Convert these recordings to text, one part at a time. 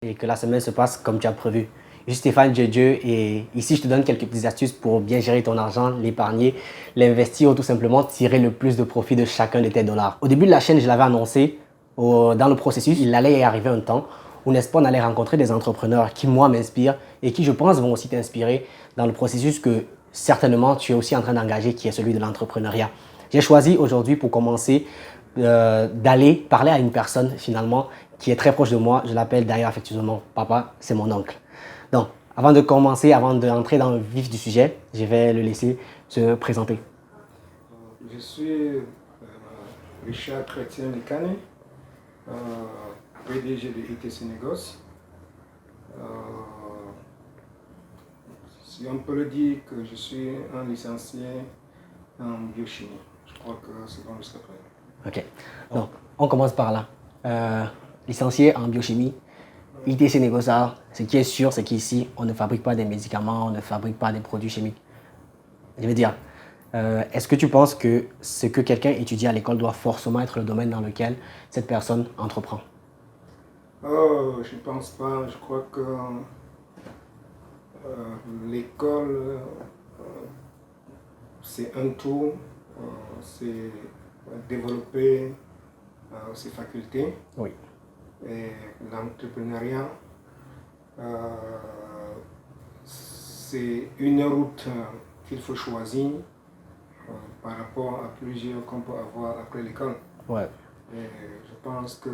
et que la semaine se passe comme tu as prévu. Je suis Stéphane Dieu et ici je te donne quelques petites astuces pour bien gérer ton argent, l'épargner, l'investir ou tout simplement tirer le plus de profit de chacun de tes dollars. Au début de la chaîne, je l'avais annoncé, dans le processus, il allait y arriver un temps où, n'est-ce pas, on allait rencontrer des entrepreneurs qui, moi, m'inspirent et qui, je pense, vont aussi t'inspirer dans le processus que certainement tu es aussi en train d'engager, qui est celui de l'entrepreneuriat. J'ai choisi aujourd'hui pour commencer d'aller parler à une personne finalement qui est très proche de moi. Je l'appelle d'ailleurs affectueusement papa, c'est mon oncle. Donc, avant de commencer, avant d'entrer dans le vif du sujet, je vais le laisser se présenter. Je suis Richard Chrétien Licane, PDG de ITC Négoce. Si on peut le dire que je suis un licencié en biochimie. Je crois que c'est bon jusqu'à présent. Ok, donc on commence par là. Licencié en biochimie, ITC Négoce, ce qui est sûr, c'est qu'ici, on ne fabrique pas des médicaments, on ne fabrique pas des produits chimiques. Je veux dire, est-ce que tu penses que ce que quelqu'un étudie à l'école doit forcément être le domaine dans lequel cette personne entreprend? Oh, je ne pense pas. Je crois que l'école, c'est un tout. C'est développer ses facultés. Oui. Et l'entrepreneuriat, c'est une route qu'il faut choisir par rapport à plusieurs qu'on peut avoir après l'école. Ouais. Et je pense que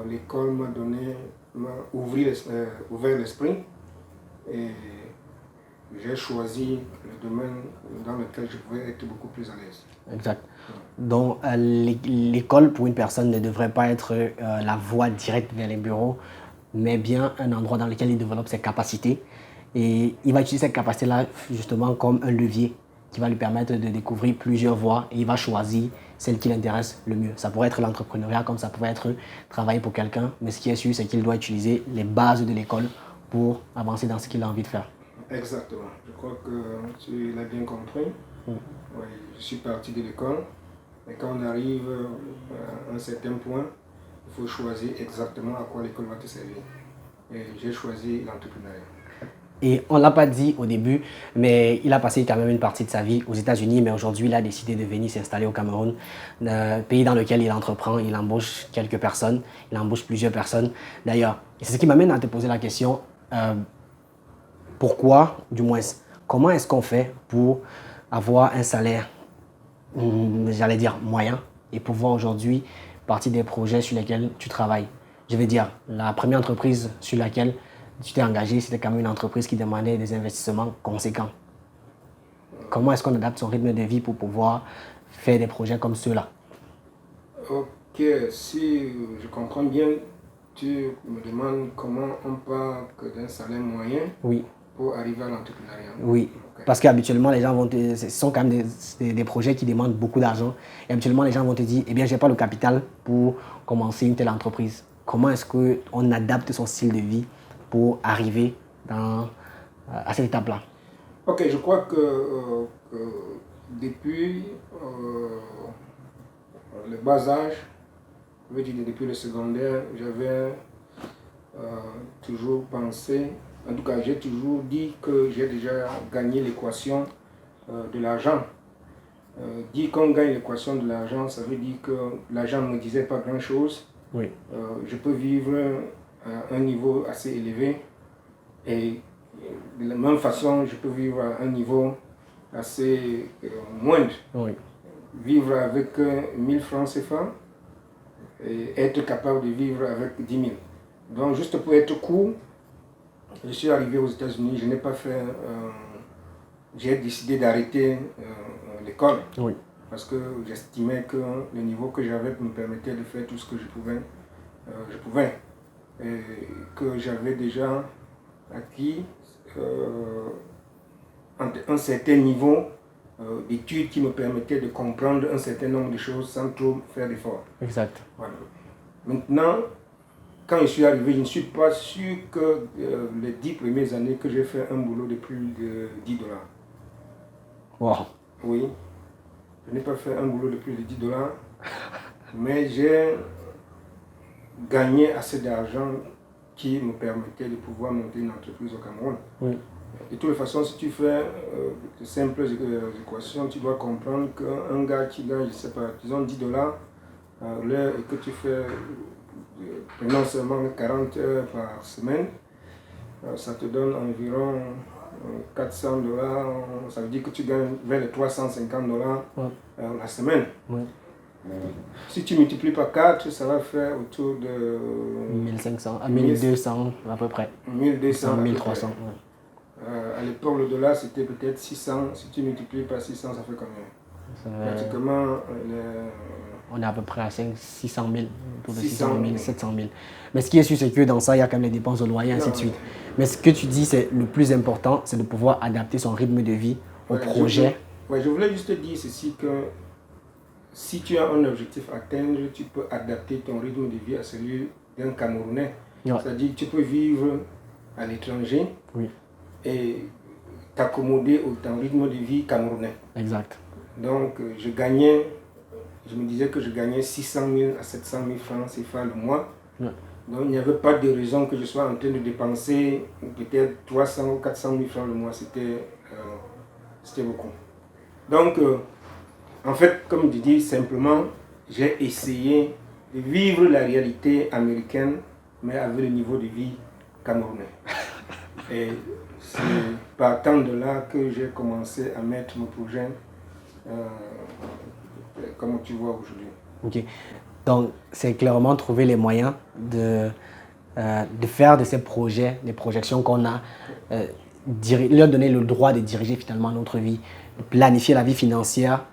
l'école m'a ouvert l'esprit et j'ai choisi le domaine dans lequel je pouvais être beaucoup plus à l'aise. Exact. Donc, l'école pour une personne ne devrait pas être la voie directe vers les bureaux, mais bien un endroit dans lequel il développe ses capacités. Et il va utiliser cette capacité-là justement comme un levier qui va lui permettre de découvrir plusieurs voies et il va choisir celle qui l'intéresse le mieux. Ça pourrait être l'entrepreneuriat comme ça pourrait être travailler pour quelqu'un, mais ce qui est sûr, c'est qu'il doit utiliser les bases de l'école pour avancer dans ce qu'il a envie de faire. Exactement. Je crois que tu l'as bien compris. Oui, je suis parti de l'école. Et quand on arrive à un certain point, il faut choisir exactement à quoi l'école va te servir. Et j'ai choisi l'entrepreneuriat. Et on ne l'a pas dit au début, mais il a passé quand même une partie de sa vie aux États-Unis, mais aujourd'hui, il a décidé de venir s'installer au Cameroun, pays dans lequel il entreprend, il embauche quelques personnes, il embauche plusieurs personnes. D'ailleurs, c'est ce qui m'amène à te poser la question, pourquoi, du moins, comment est-ce qu'on fait pour avoir un salaire, j'allais dire moyen, et pouvoir aujourd'hui partir des projets sur lesquels tu travailles? Je veux dire, la première entreprise sur laquelle tu t'es engagé, c'était quand même une entreprise qui demandait des investissements conséquents. Comment est-ce qu'on adapte son rythme de vie pour pouvoir faire des projets comme ceux-là? Ok, si je comprends bien, tu me demandes comment on part d'un salaire moyen pour arriver à l'entrepreneuriat. Oui, okay. Parce qu'habituellement, les gens ce sont quand même des projets qui demandent beaucoup d'argent. Et habituellement, les gens vont te dire, eh bien, je n'ai pas le capital pour commencer une telle entreprise. Comment est-ce qu'on adapte son style de vie pour arriver à cette étape-là? Ok, je crois que depuis le bas âge, je veux dire depuis le secondaire, j'avais toujours pensé, en tout cas j'ai toujours dit que j'ai déjà gagné l'équation de l'argent. Dire qu'on gagne l'équation de l'argent, ça veut dire que l'argent ne me disait pas grand-chose. Oui. Je peux vivre à un niveau assez élevé et de la même façon, je peux vivre à un niveau assez moindre. Oui. Vivre avec 1000 francs CFA et être capable de vivre avec 10 000. Donc, juste pour être court, je suis arrivé aux États-Unis, je n'ai pas fait. J'ai décidé d'arrêter l'école. Oui. Parce que j'estimais que le niveau que j'avais me permettait de faire tout ce que je pouvais. Et que j'avais déjà acquis un certain niveau d'études qui me permettait de comprendre un certain nombre de choses sans trop faire d'efforts. Exact. Voilà. Maintenant, quand je suis arrivé, je ne suis pas sûr que les 10 premières années que j'ai fait un boulot de plus de $10. Wow. Oui. Je n'ai pas fait un boulot de plus de $10, mais j'ai gagné assez d'argent qui me permettait de pouvoir monter une entreprise au Cameroun. Oui. De toutes les façons, si tu fais de simples équations, tu dois comprendre qu'un gars qui gagne, je ne sais pas, disons $10 l'heure et que tu fais non seulement 40 heures par semaine, ça te donne environ $400, ça veut dire que tu gagnes vers les $350 la semaine. Ouais. Si tu multiplies par 4, ça va faire autour de 1500 à 1200 à peu près. 1200 1300. À l'époque, le dollar c'était peut-être 600. Si tu multiplies par 600, ça fait combien? Pratiquement. On est à peu près à 600 000, autour de 600 000, 700 000. Mais ce qui est sûr, c'est que dans ça, il y a quand même les dépenses de loyer, ainsi de suite. Mais ce que tu dis, c'est le plus important, c'est de pouvoir adapter son rythme de vie au projet. Je voulais juste te dire ceci, que si tu as un objectif à atteindre, tu peux adapter ton rythme de vie à celui d'un Camerounais. Ouais. C'est-à-dire que tu peux vivre à l'étranger et t'accommoder au ton rythme de vie camerounais. Exact. Donc, je me disais que je gagnais 600 000 à 700 000 francs CFA le mois. Ouais. Donc, il n'y avait pas de raison que je sois en train de dépenser peut-être 300 ou 400 000 francs le mois. C'était beaucoup. Donc, en fait, comme je dis, simplement, j'ai essayé de vivre la réalité américaine, mais avec le niveau de vie camerounais. Et c'est partant de là que j'ai commencé à mettre mon projet comme tu vois aujourd'hui. Ok. Donc, c'est clairement trouver les moyens de faire de ces projets, des projections qu'on a, leur donner le droit de diriger finalement notre vie, de planifier la vie financière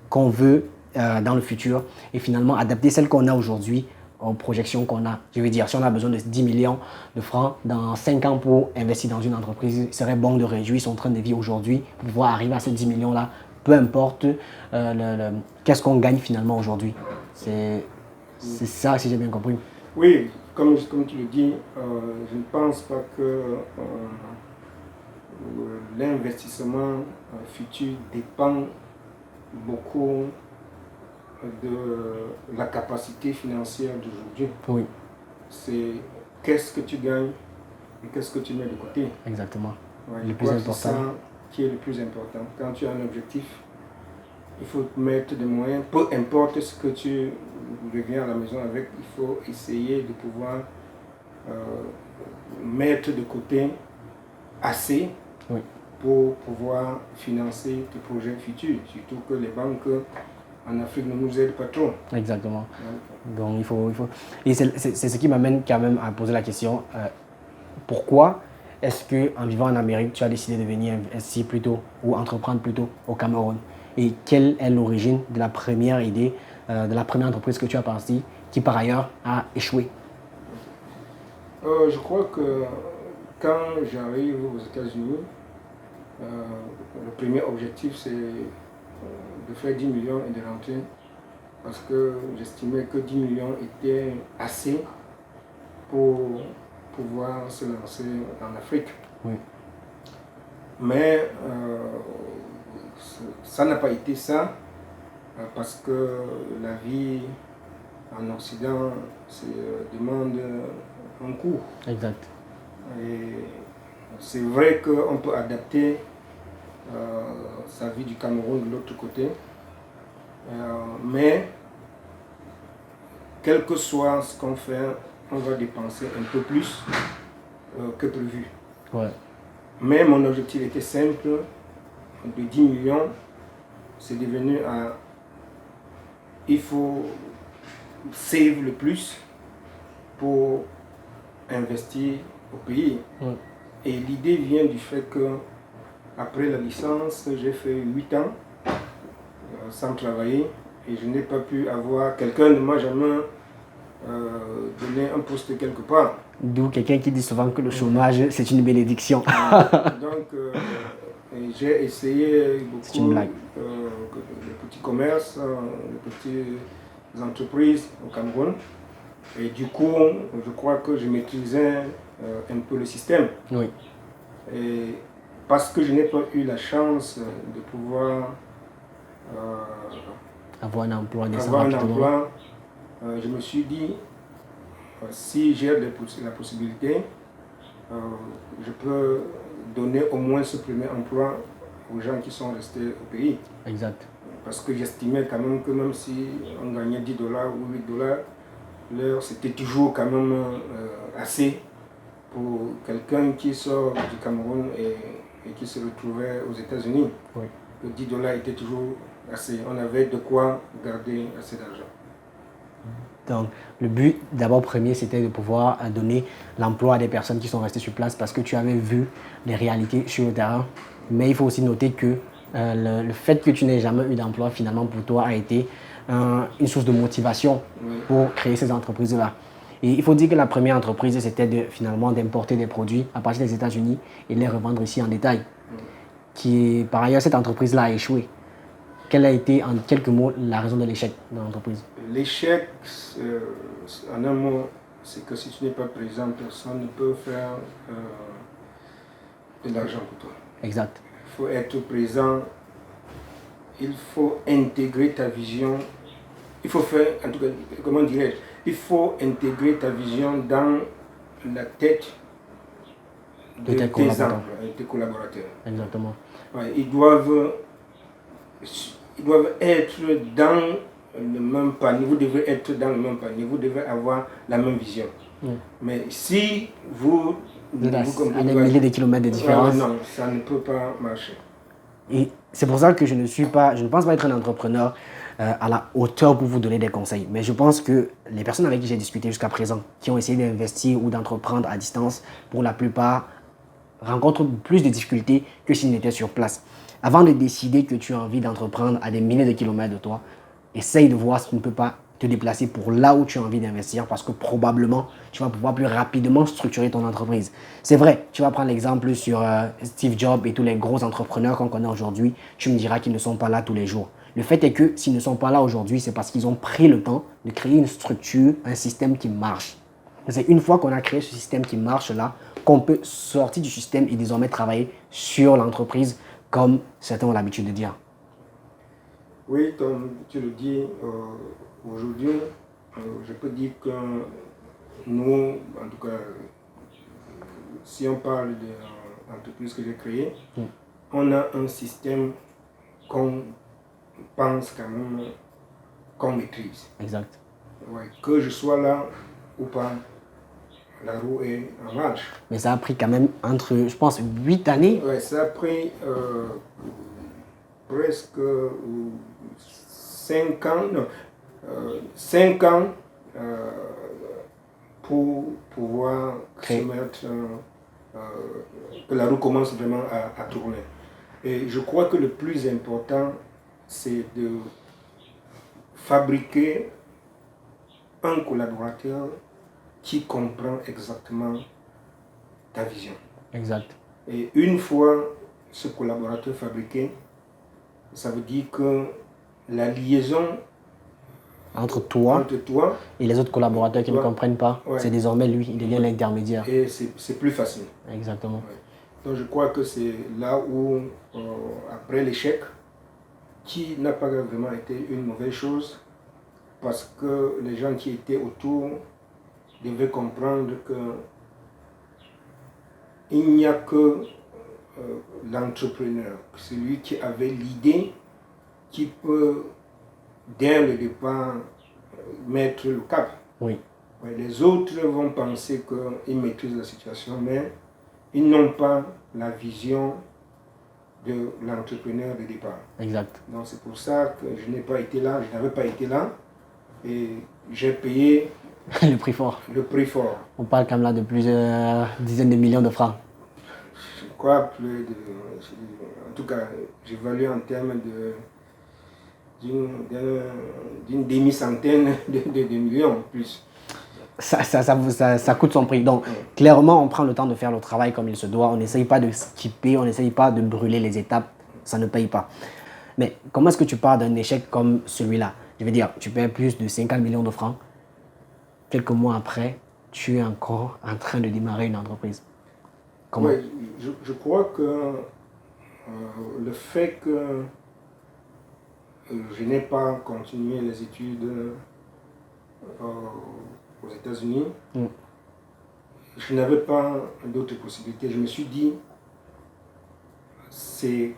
qu'on veut dans le futur et finalement adapter celle qu'on a aujourd'hui aux projections qu'on a. Je veux dire, si on a besoin de 10 millions de francs dans 5 ans pour investir dans une entreprise, il serait bon de réduire son train de vie aujourd'hui pour pouvoir arriver à ces 10 millions-là, peu importe qu'est-ce qu'on gagne finalement aujourd'hui. C'est ça, si j'ai bien compris. Oui, comme tu le dis, je ne pense pas que l'investissement futur dépend beaucoup de la capacité financière d'aujourd'hui. Oui. C'est qu'est-ce que tu gagnes et qu'est-ce que tu mets de côté. Exactement. Ouais, le plus important. C'est ça qui est le plus important. Quand tu as un objectif, il faut mettre des moyens, peu importe ce que tu reviens à la maison avec, il faut essayer de pouvoir mettre de côté assez pour pouvoir financer tes projets futurs. Surtout que les banques en Afrique ne nous aident pas trop. Exactement. Donc il faut... Et c'est ce qui m'amène quand même à poser la question, pourquoi est-ce qu'en vivant en Amérique, tu as décidé de venir investir plutôt ou entreprendre plutôt au Cameroun? Et quelle est l'origine de la première idée, de la première entreprise que tu as partie, qui par ailleurs a échoué? Je crois que quand j'arrive aux États-Unis, le premier objectif c'est de faire 10 millions et de rentrer, parce que j'estimais que 10 millions était assez pour pouvoir se lancer en Afrique. Oui. Mais ça n'a pas été ça, parce que la vie en Occident demande un coût. Exact. Et c'est vrai qu'on peut adapter sa vie du Cameroun de l'autre côté, mais quel que soit ce qu'on fait, on va dépenser un peu plus que prévu. Ouais. Mais mon objectif était simple, de 10 millions, c'est devenu à... Il faut save le plus pour investir au pays. Ouais. Et l'idée vient du fait que après la licence, j'ai fait 8 ans sans travailler et je n'ai pas pu avoir... Quelqu'un ne m'a jamais donné un poste quelque part. D'où quelqu'un qui dit souvent que le chômage, c'est une bénédiction. Donc, j'ai essayé beaucoup de petits commerces, de petites entreprises au Cameroun. Et du coup, je crois que je maîtrisais un peu le système. Oui. Et parce que je n'ai pas eu la chance de pouvoir avoir un emploi, je me suis dit, si j'ai la possibilité, je peux donner au moins ce premier emploi aux gens qui sont restés au pays. Exact. Parce que j'estimais quand même que même si on gagnait 10 dollars ou 8 dollars, l'heure, c'était toujours quand même assez pour quelqu'un qui sort du Cameroun et qui se retrouvait aux États-Unis. Oui. Le 10 dollars était toujours assez. On avait de quoi garder assez d'argent. Donc, le but, d'abord, premier, c'était de pouvoir donner l'emploi à des personnes qui sont restées sur place parce que tu avais vu les réalités sur le terrain. Mais il faut aussi noter que le fait que tu n'aies jamais eu d'emploi, finalement, pour toi, a été une source de motivation pour créer ces entreprises-là. Et il faut dire que la première entreprise, c'était finalement d'importer des produits à partir des États-Unis et de les revendre ici en détail. Par ailleurs, cette entreprise-là a échoué. Quelle a été, en quelques mots, la raison de l'échec de l'entreprise? L'échec, en un mot, c'est que si tu n'es pas présent, personne ne peut faire de l'argent pour toi. Exact. Il faut être présent, il faut intégrer ta vision, il faut faire, en tout cas, comment dirais-je, il faut intégrer ta vision dans la tête de tes collaborateurs. Exactement. Ouais, ils doivent être dans le même panier, vous devez être dans le même panier, vous devez avoir la même vision. Mais si vous à des milliers de kilomètres de différence, non, ça ne peut pas marcher. Et c'est pour ça que je ne pense pas être un entrepreneur à la hauteur pour vous donner des conseils. Mais je pense que les personnes avec qui j'ai discuté jusqu'à présent, qui ont essayé d'investir ou d'entreprendre à distance, pour la plupart, rencontrent plus de difficultés que s'ils n'étaient sur place. Avant de décider que tu as envie d'entreprendre à des milliers de kilomètres de toi, essaye de voir si tu ne peux pas te déplacer pour là où tu as envie d'investir parce que probablement, tu vas pouvoir plus rapidement structurer ton entreprise. C'est vrai, tu vas prendre l'exemple sur Steve Jobs et tous les gros entrepreneurs qu'on connaît aujourd'hui. Tu me diras qu'ils ne sont pas là tous les jours. Le fait est que s'ils ne sont pas là aujourd'hui, c'est parce qu'ils ont pris le temps de créer une structure, un système qui marche. C'est une fois qu'on a créé ce système qui marche là, qu'on peut sortir du système et désormais travailler sur l'entreprise comme certains ont l'habitude de dire. Oui, comme tu le dis, aujourd'hui, je peux dire que nous, en tout cas, si on parle de l'entreprise que j'ai créée, on a un système qu'on pense quand même qu'on maîtrise. Exact. Ouais, que je sois là ou pas, la roue est en marche. Mais ça a pris quand même entre, je pense, 8 années. Ouais, ça a pris presque 5 ans, non, 5 ans pour pouvoir se mettre, que la roue commence vraiment à tourner. Et je crois que le plus important, c'est de fabriquer un collaborateur qui comprend exactement ta vision. Exact. Et une fois ce collaborateur fabriqué, ça veut dire que la liaison entre toi et les autres collaborateurs qui ne comprennent pas, c'est désormais lui, il devient l'intermédiaire. Et c'est plus facile. Exactement. Ouais. Donc je crois que c'est là où, après l'échec, qui n'a pas vraiment été une mauvaise chose, parce que les gens qui étaient autour devaient comprendre que il n'y a que l'entrepreneur, celui qui avait l'idée, qui peut, dès le départ, mettre le cap. Oui. Les autres vont penser qu'ils maîtrisent la situation, mais ils n'ont pas la vision de l'entrepreneur de départ. Exact. Donc c'est pour ça que je n'ai pas été là, je n'avais pas été là, et j'ai payé le prix fort. Le prix fort. On parle quand même là de plusieurs dizaines de millions de francs. Je crois plus de... En tout cas, j'évalue en termes d'une demi-centaine de millions plus. Ça coûte son prix. Donc, clairement, on prend le temps de faire le travail comme il se doit. On n'essaye pas de skipper, on n'essaye pas de brûler les étapes. Ça ne paye pas. Mais comment est-ce que tu pars d'un échec comme celui-là? Je veux dire, tu perds plus de 50 millions de francs. Quelques mois après, tu es encore en train de démarrer une entreprise. Comment? Oui, je crois que le fait que je n'ai pas continué les études aux États-Unis, je n'avais pas d'autres possibilités. Je me suis dit, c'est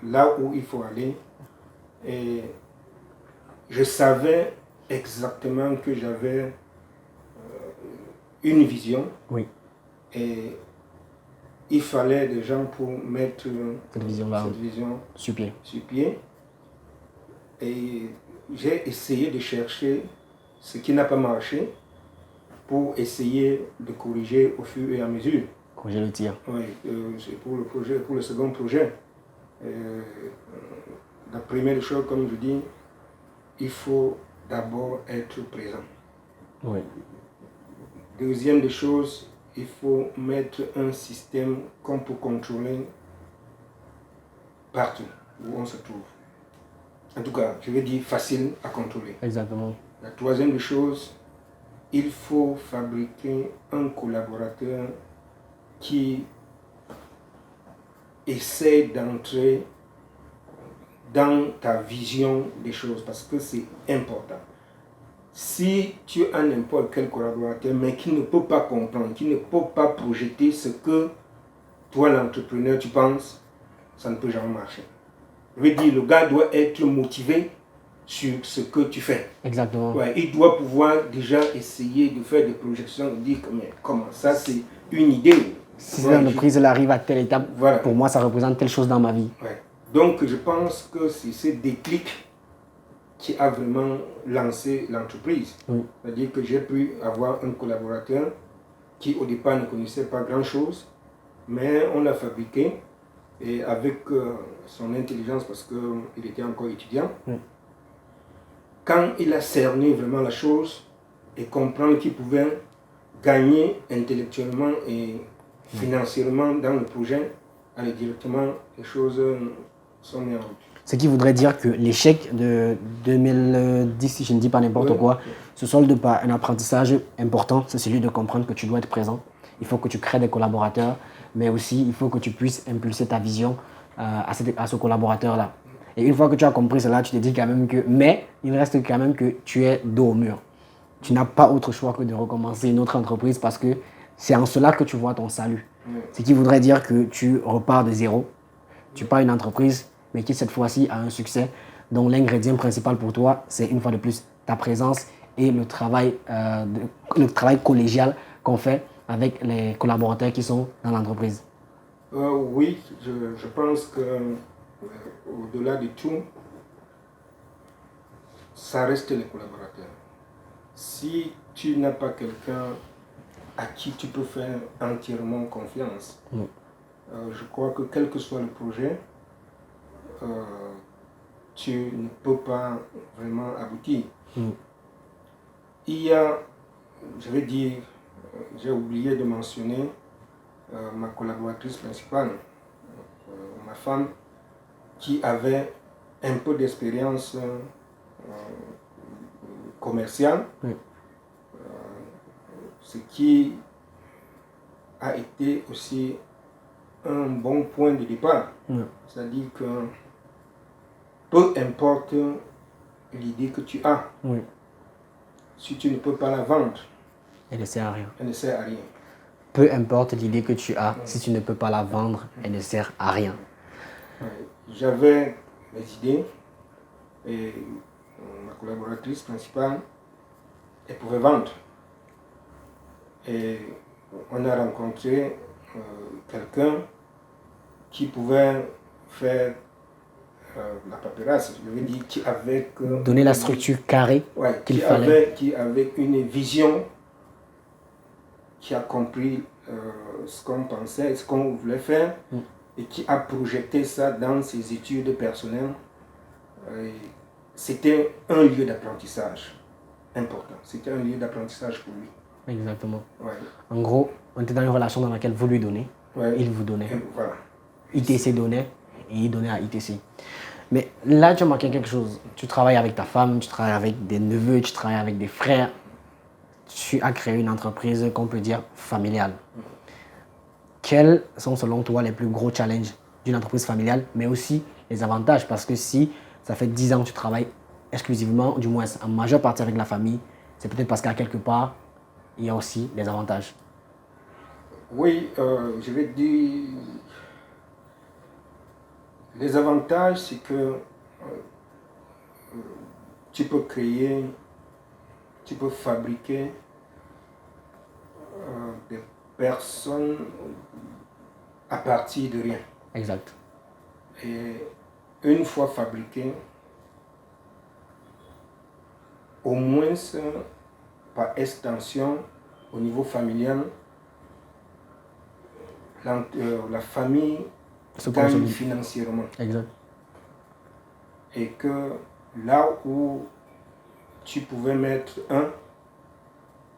là où il faut aller. Et je savais exactement que j'avais une vision. Oui. Et il fallait des gens pour mettre cette vision sur pied. Et j'ai essayé de chercher ce qui n'a pas marché pour essayer de corriger au fur et à mesure. Corriger le tir. Oui, c'est pour le second projet. La première chose, comme je dis, il faut d'abord être présent. Oui. Deuxième des choses, il faut mettre un système qu'on peut contrôler partout où on se trouve. En tout cas, je vais dire facile à contrôler. Exactement. La troisième des choses, il faut fabriquer un collaborateur qui essaie d'entrer dans ta vision des choses parce que c'est important. Si tu as n'importe quel collaborateur mais qui ne peut pas comprendre, qui ne peut pas projeter ce que toi l'entrepreneur tu penses, ça ne peut jamais marcher. Je veux dire, le gars doit être motivé sur ce que tu fais. Exactement. Ouais, il doit pouvoir déjà essayer de faire des projections et dire mais comment ça c'est une idée. Si l'entreprise arrive à telle étape, voilà. Pour moi ça représente telle chose dans ma vie. Ouais. Donc je pense que c'est ce déclic qui a vraiment lancé l'entreprise. Oui. C'est-à-dire que j'ai pu avoir un collaborateur qui au départ ne connaissait pas grand-chose, mais on l'a fabriqué et avec son intelligence parce qu'il était encore étudiant. Oui. Quand il a cerné vraiment la chose et comprendre qu'il pouvait gagner intellectuellement et financièrement dans le projet, allez, directement les choses sont mises en route. Ce qui voudrait dire que l'échec de 2010, si je ne dis pas n'importe quoi, se solde par un apprentissage important, c'est celui de comprendre que tu dois être présent. Il faut que tu crées des collaborateurs, mais aussi il faut que tu puisses impulser ta vision à ce collaborateur-là. Et une fois que tu as compris cela, tu te dis quand même que, mais il reste quand même que tu es dos au mur. Tu n'as pas autre choix que de recommencer une autre entreprise parce que c'est en cela que tu vois ton salut. Ce qui voudrait dire que tu repars de zéro. Tu pars une entreprise, mais qui cette fois-ci a un succès dont l'ingrédient principal pour toi, c'est une fois de plus ta présence et le travail collégial qu'on fait avec les collaborateurs qui sont dans l'entreprise. Oui, je pense que au-delà de tout, ça reste les collaborateurs. Si tu n'as pas quelqu'un à qui tu peux faire entièrement confiance, je crois que quel que soit le projet, tu ne peux pas vraiment aboutir. Il y a, je vais dire, j'ai oublié de mentionner ma collaboratrice principale, ma femme, qui avait un peu d'expérience commerciale, ce qui a été aussi un bon point de départ. C'est-à-dire que peu importe l'idée que tu as, si tu ne peux pas la vendre, elle ne sert à rien. Elle ne sert à rien. Peu importe l'idée que tu as, si tu ne peux pas la vendre, elle ne sert à rien. J'avais mes idées et ma collaboratrice principale, elle pouvait vendre. Et on a rencontré quelqu'un qui pouvait faire la paperasse, je veux dire, qui avait... donner la structure carrée qu'il fallait. Qui avait une vision, qui a compris ce qu'on pensait, ce qu'on voulait faire, et qui a projeté ça dans ses études personnelles. C'était un lieu d'apprentissage important. C'était un lieu d'apprentissage pour lui. Exactement. En gros, on était dans une relation dans laquelle vous lui donnez, il vous donnait. Voilà. ITC donnait et il donnait à ITC. Mais là, tu as marqué quelque chose. Tu travailles avec ta femme, tu travailles avec des neveux, tu travailles avec des frères. Tu as créé une entreprise qu'on peut dire familiale. Quels sont selon toi les plus gros challenges d'une entreprise familiale, mais aussi les avantages? Parce que si ça fait 10 ans que tu travailles exclusivement, du moins en majeure partie avec la famille, c'est peut-être parce qu'à quelque part, il y a aussi des avantages. Oui, je vais dire, les avantages, c'est que tu peux créer, tu peux fabriquer des personnes à partir de rien. Exact. Et une fois fabriqué, au moins par extension, au niveau familial, la famille gagne financièrement. Exact. Et que là où tu pouvais mettre un,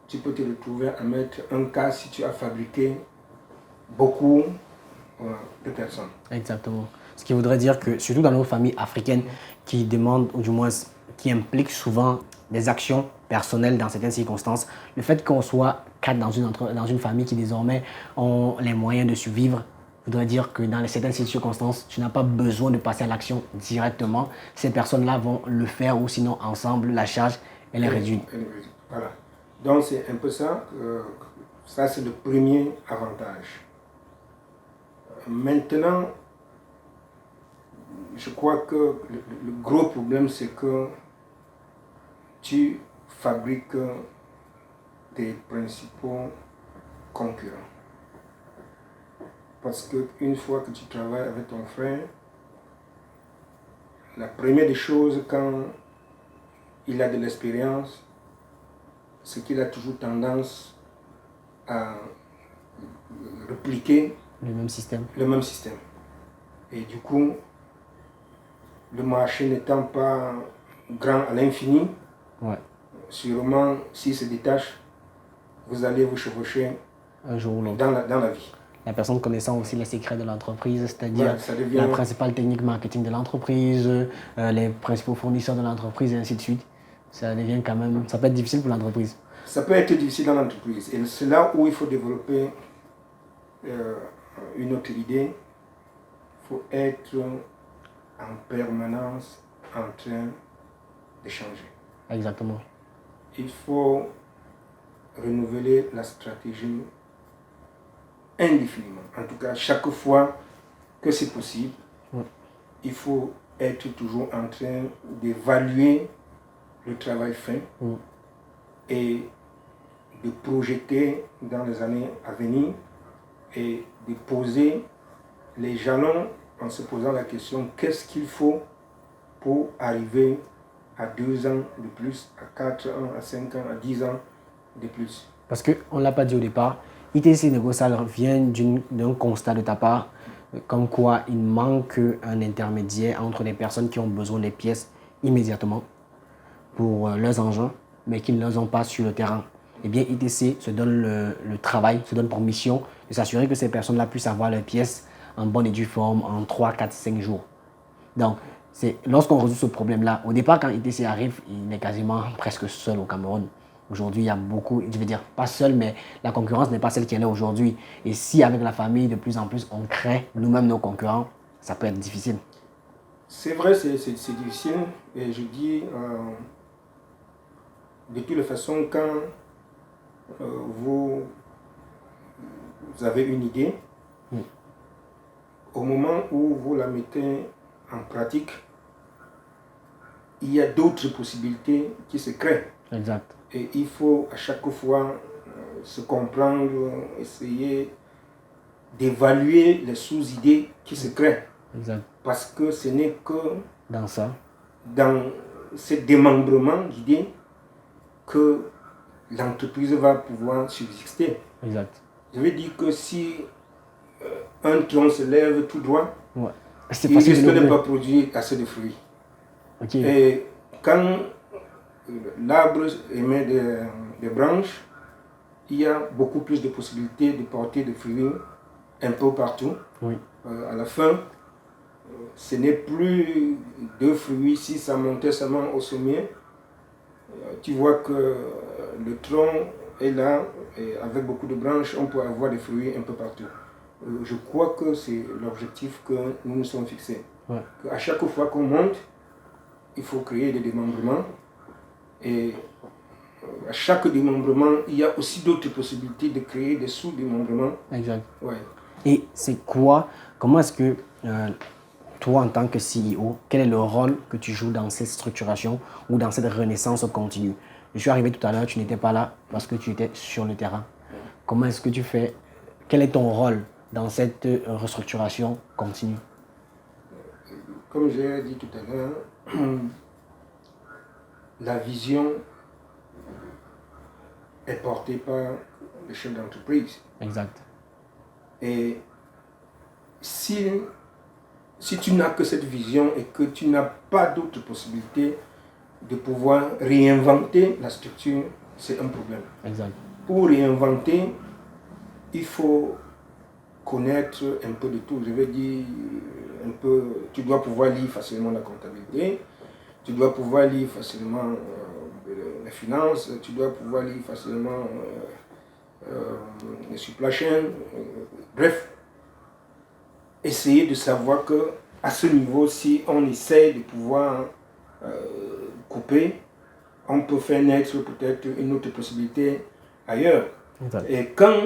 tu peux te retrouver à mettre un cas si tu as fabriqué beaucoup de personnes. Exactement. Ce qui voudrait dire que, surtout dans nos familles africaines qui demandent, ou du moins qui impliquent souvent des actions personnelles dans certaines circonstances, le fait qu'on soit quatre dans une famille qui désormais ont les moyens de survivre, voudrait dire que dans certaines circonstances, tu n'as pas besoin de passer à l'action directement. Ces personnes-là vont le faire ou sinon ensemble, la charge, elle est réduite. Voilà. Donc c'est un peu ça. Ça c'est le premier avantage. Maintenant, je crois que le gros problème c'est que tu fabriques tes principaux concurrents. Parce qu'une fois que tu travailles avec ton frère, la première des choses, quand il a de l'expérience, c'est qu'il a toujours tendance à répliquer Le même système. Et du coup, le marché n'étant pas grand à l'infini, sûrement s'il se détache, vous allez vous chevaucher un jour ou l'autre dans la vie. La personne connaissant aussi les secrets de l'entreprise, c'est-à-dire devient... la principale technique marketing de l'entreprise, les principaux fournisseurs de l'entreprise et ainsi de suite. Ça devient quand même, ça peut être difficile pour l'entreprise. Ça peut être difficile dans l'entreprise. Et c'est là où il faut développer une autre idée. Il faut être en permanence en train de changer. Exactement. Il faut renouveler la stratégie indéfiniment. En tout cas, chaque fois que c'est possible, il faut être toujours en train d'évaluer le travail fait et de projeter dans les années à venir et de poser les jalons en se posant la question qu'est-ce qu'il faut pour arriver à 2 ans de plus, à 4 ans, à 5 ans, à 10 ans de plus. Parce qu'on ne l'a pas dit au départ, ITC Négocial vient d'un constat de ta part, comme quoi il manque un intermédiaire entre les personnes qui ont besoin des pièces immédiatement pour leurs engins, mais qui ne les ont pas sur le terrain. Eh bien, ITC se donne le travail, se donne pour mission de s'assurer que ces personnes-là puissent avoir leurs pièces en bonne et due forme en 3, 4, 5 jours. Donc, lorsqu'on résout ce problème-là, au départ, quand ITC arrive, il est quasiment presque seul au Cameroun. Aujourd'hui, il y a beaucoup, je veux dire, pas seul, mais la concurrence n'est pas celle qu'elle est aujourd'hui. Et si avec la famille, de plus en plus, on crée nous-mêmes nos concurrents, ça peut être difficile. C'est vrai, c'est difficile. Et je dis, de toutes les façons, quand vous avez une idée, au moment où vous la mettez en pratique, il y a d'autres possibilités qui se créent. Exact. Et il faut à chaque fois se comprendre, essayer d'évaluer les sous-idées qui se créent. Exact. Parce que ce n'est que dans ce démembrement d'idées que l'entreprise va pouvoir subsister. Exact. Je veux dire que si un tronc se lève tout droit, il risque de ne pas produire assez de fruits. Et quand l'arbre émet des branches, il y a beaucoup plus de possibilités de porter des fruits un peu partout. À la fin, ce n'est plus 2 fruits. Si ça montait seulement au sommet, tu vois que le tronc est là, et avec beaucoup de branches, on peut avoir des fruits un peu partout. Je crois que c'est l'objectif que nous nous sommes fixés. À chaque fois qu'on monte, il faut créer des démembrements et à chaque démembrement, il y a aussi d'autres possibilités de créer des sous-démembrements. Exact. Ouais. Et c'est quoi, comment est-ce que toi, en tant que CEO, quel est le rôle que tu joues dans cette structuration ou dans cette renaissance continue? Je suis arrivé tout à l'heure, tu n'étais pas là parce que tu étais sur le terrain. Comment est-ce que tu fais? Quel est ton rôle dans cette restructuration continue? Comme j'ai dit tout à l'heure, la vision est portée par le chef d'entreprise. Exact. Et si tu n'as que cette vision et que tu n'as pas d'autres possibilités de pouvoir réinventer la structure, c'est un problème. Exact. Pour réinventer, il faut connaître un peu de tout. Je vais dire un peu, tu dois pouvoir lire facilement la comptabilité, tu dois pouvoir lire facilement les finances, tu dois pouvoir lire facilement les supply chain, bref. Essayer de savoir que à ce niveau, si on essaie de pouvoir couper, on peut faire naître peut-être une autre possibilité ailleurs. Exact. Et quand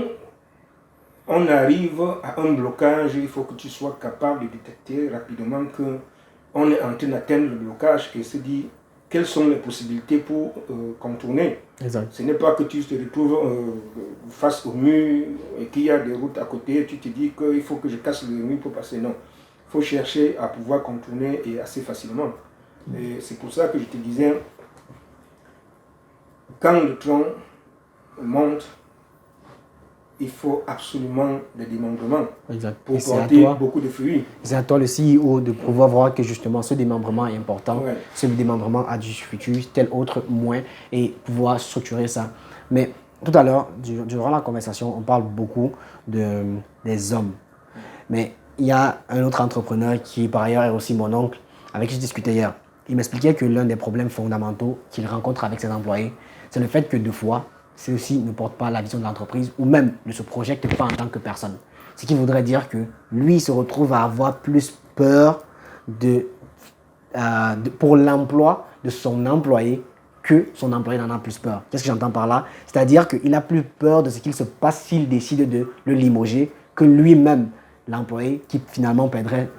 on arrive à un blocage, il faut que tu sois capable de détecter rapidement qu'on est en train d'atteindre le blocage et se dire quelles sont les possibilités pour contourner. Exact. Ce n'est pas que tu te retrouves face au mur et qu'il y a des routes à côté, tu te dis qu'il faut que je casse le mur pour passer. Non, il faut chercher à pouvoir contourner et assez facilement. Et c'est pour ça que je te disais, quand le tronc monte, il faut absolument des démembrements pour porter beaucoup de fruits. C'est à toi le CEO de pouvoir voir que justement ce démembrement est important, Ouais. ce démembrement a du futur, tel autre moins, et pouvoir structurer ça. Mais tout à l'heure, durant la conversation, on parle beaucoup des hommes. Mais il y a un autre entrepreneur qui par ailleurs est aussi mon oncle, avec qui je discutais hier. Il m'expliquait que l'un des problèmes fondamentaux qu'il rencontre avec ses employés, c'est le fait que deux fois, ceux-ci ne portent pas la vision de l'entreprise ou même ne se projettent pas en tant que personne. Ce qui voudrait dire que lui, il se retrouve à avoir plus peur pour l'emploi de son employé que son employé n'en a plus peur. Qu'est-ce que j'entends par là? C'est-à-dire qu'il a plus peur de ce qu'il se passe s'il décide de le limoger que lui-même, l'employé, qui finalement perdrait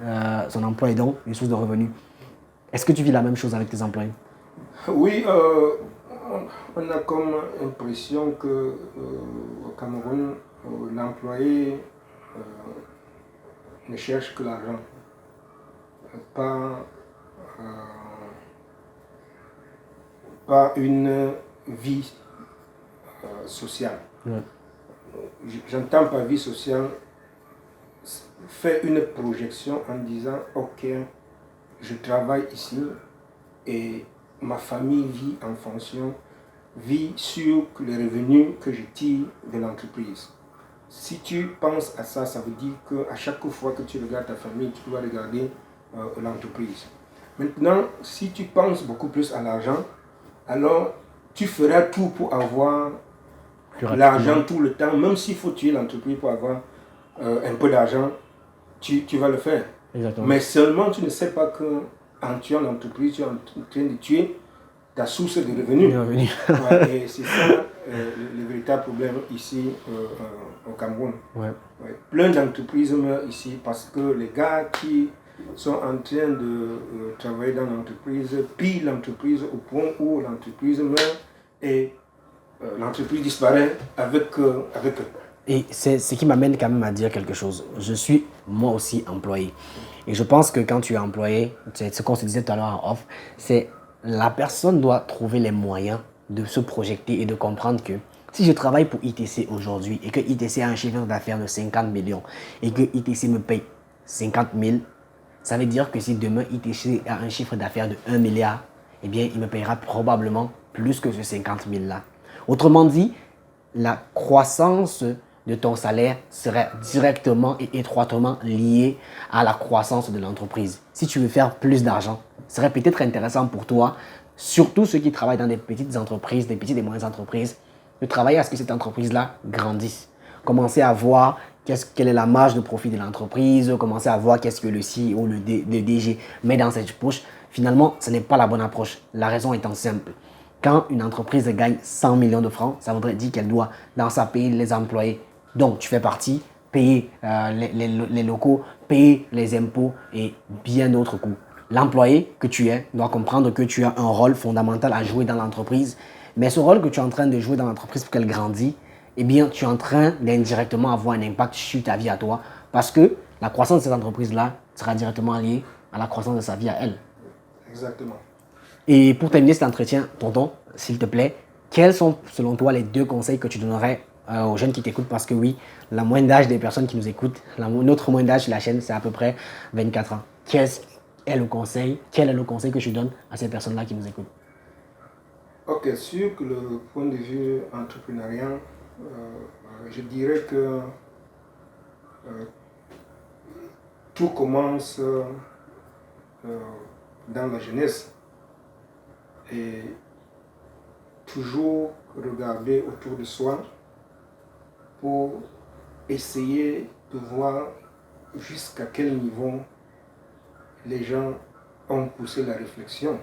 son emploi et donc une source de revenus. Est-ce que tu vis la même chose avec tes employés? Oui, on a comme impression que au Cameroun, l'employé ne cherche que l'argent, pas une vie sociale. Ouais. J'entends par vie sociale, faire une projection en disant ok, je travaille ici et ma famille vit sur les revenus que je tire de l'entreprise. Si tu penses à ça, ça veut dire qu'à chaque fois que tu regardes ta famille, tu dois regarder l'entreprise. Maintenant, si tu penses beaucoup plus à l'argent, alors tu feras tout pour avoir l'argent tout le temps, même s'il faut tuer l'entreprise pour avoir un peu d'argent, tu vas le faire. Exactement. Mais seulement tu ne sais pas qu'en tuant l'entreprise, tu es en train de tuer ta source de revenus. Ouais, et c'est ça le véritable problème ici au Cameroun. Ouais. Ouais. Plein d'entreprises meurent ici parce que les gars qui sont en train de travailler dans l'entreprise pillent l'entreprise au point où l'entreprise meurt et l'entreprise disparaît avec eux. Et c'est ce qui m'amène quand même à dire quelque chose. Je suis moi aussi employé. Et je pense que quand tu es employé, c'est ce qu'on se disait tout à l'heure en off, c'est la personne doit trouver les moyens de se projeter et de comprendre que si je travaille pour ITC aujourd'hui et que ITC a un chiffre d'affaires de 50 millions et que ITC me paye 50 000, ça veut dire que si demain ITC a un chiffre d'affaires de 1 milliard, eh bien il me payera probablement plus que ce 50 000 là. Autrement dit, la croissance de ton salaire serait directement et étroitement liée à la croissance de l'entreprise. Si tu veux faire plus d'argent, ce serait peut-être intéressant pour toi, surtout ceux qui travaillent dans des petites entreprises, des petites et moyennes entreprises, de travailler à ce que cette entreprise-là grandisse. Commencer à voir quelle est la marge de profit de l'entreprise, commencer à voir qu'est-ce que le CEO, le DG met dans cette poche. Finalement, ce n'est pas la bonne approche. La raison étant simple. Quand une entreprise gagne 100 millions de francs, ça voudrait dire qu'elle doit, dans sa payer les employés. Donc, tu fais partie, payer les locaux, payer les impôts et bien d'autres coûts. L'employé que tu es doit comprendre que tu as un rôle fondamental à jouer dans l'entreprise. Mais ce rôle que tu es en train de jouer dans l'entreprise pour qu'elle grandisse, eh bien, tu es en train d'indirectement avoir un impact sur ta vie à toi. Parce que la croissance de cette entreprise-là sera directement liée à la croissance de sa vie à elle. Exactement. Et pour terminer cet entretien, tonton, s'il te plaît, quels sont selon toi les 2 conseils que tu donnerais aux jeunes qui t'écoutent? Parce que oui, la moyenne d'âge des personnes qui nous écoutent, notre moyenne d'âge sur la chaîne, c'est à peu près 24 ans. Quel est le conseil que tu donnes à ces personnes-là qui nous écoutent? Ok, sur le point de vue entrepreneurial, je dirais que tout commence dans la jeunesse et toujours regarder autour de soi pour essayer de voir jusqu'à quel niveau les gens ont poussé la réflexion.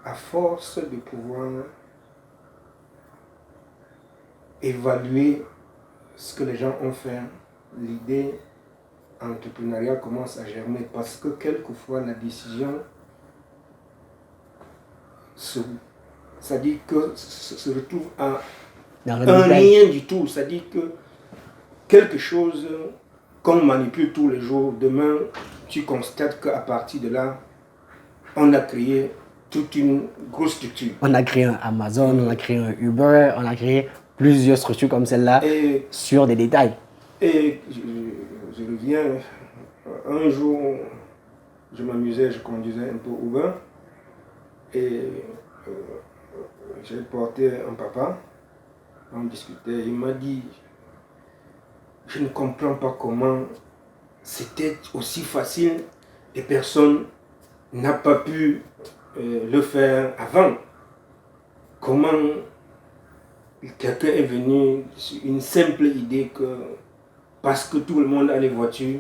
À force de pouvoir évaluer ce que les gens ont fait, l'idée entrepreneuriale commence à germer parce que quelquefois la décision c'est-à-dire que se retrouve à un rien du tout. C'est-à-dire que quelque chose qu'on manipule tous les jours, demain tu constates qu'à partir de là, on a créé toute une grosse structure. On a créé un Amazon, on a créé un Uber, on a créé plusieurs structures comme celle-là sur des détails. Et je reviens, un jour, je m'amusais, je conduisais un peu Uber et j'ai porté un papa, on discutait, il m'a dit, je ne comprends pas comment c'était aussi facile et personne n'a pas pu le faire avant. Comment quelqu'un est venu sur une simple idée que parce que tout le monde a les voitures,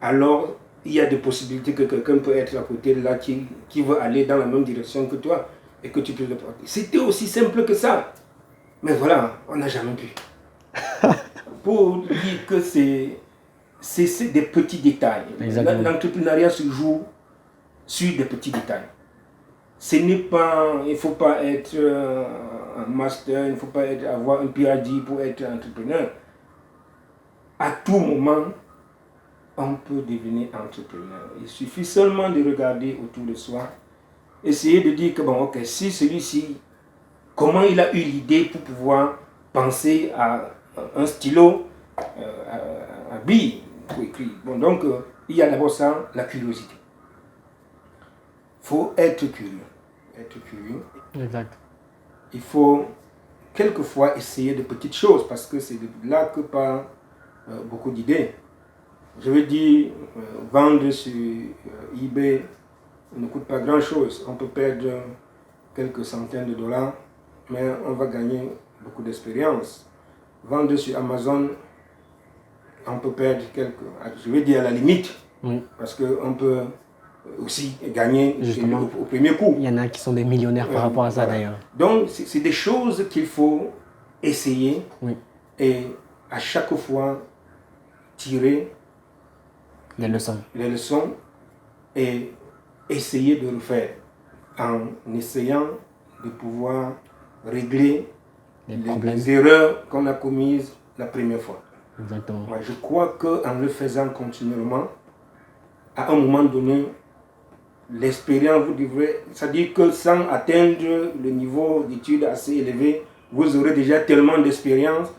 alors il y a des possibilités que quelqu'un peut être à côté de là qui veut aller dans la même direction que toi et que tu peux le porter. C'était aussi simple que ça. Mais voilà, on n'a jamais pu. Pour dire que c'est des petits détails. L'entrepreneuriat se joue sur des petits détails. Ce n'est pas, il ne faut pas être un master, il ne faut pas avoir un PhD pour être entrepreneur. À tout moment, on peut devenir entrepreneur. Il suffit seulement de regarder autour de soi, essayer de dire que bon, ok, si celui-ci, comment il a eu l'idée pour pouvoir penser à un stylo, à bille pour écrire. Bon, donc, il y a d'abord ça, la curiosité. Il faut être curieux. Être curieux. Exact. Il faut quelquefois essayer de petites choses parce que c'est de là que partent beaucoup d'idées. Je veux dire, vendre sur eBay ne coûte pas grand-chose. On peut perdre quelques centaines de dollars, mais on va gagner beaucoup d'expérience. Vendre sur Amazon, on peut perdre je veux dire à la limite, parce qu'on peut aussi gagner au premier coup. Il y en a qui sont des millionnaires par rapport à ça d'ailleurs. Donc c'est des choses qu'il faut essayer et à chaque fois tirer les leçons et essayer de le faire en essayant de pouvoir régler les erreurs qu'on a commises la première fois. Exactement. Ouais, je crois qu'en le faisant continuellement, à un moment donné, l'expérience vous devrez, c'est-à-dire que sans atteindre le niveau d'études assez élevé, vous aurez déjà tellement d'expérience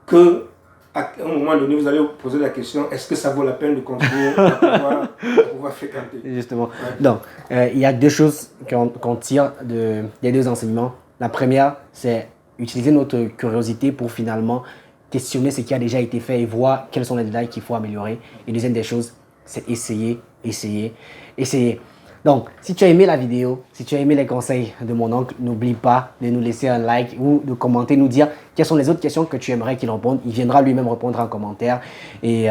que à un moment donné, vous allez vous poser la question, est-ce que ça vaut la peine de continuer à pouvoir fréquenter? Justement. Ouais. Donc, il y a 2 choses qu'on tire des 2 enseignements. La première, c'est utiliser notre curiosité pour finalement questionner ce qui a déjà été fait et voir quels sont les détails qu'il faut améliorer. Et deuxième des choses, c'est essayer. Donc, si tu as aimé la vidéo, si tu as aimé les conseils de mon oncle, n'oublie pas de nous laisser un like ou de commenter, nous dire quelles sont les autres questions que tu aimerais qu'il réponde. Il viendra lui-même répondre en commentaire. Et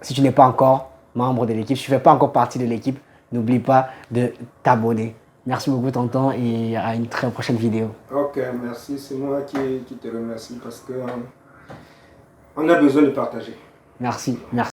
si tu n'es pas encore membre de l'équipe, si tu ne fais pas encore partie de l'équipe, n'oublie pas de t'abonner. Merci beaucoup, tonton, et à une très prochaine vidéo. Ok, merci. C'est moi qui te remercie parce que on a besoin de partager. Merci, merci.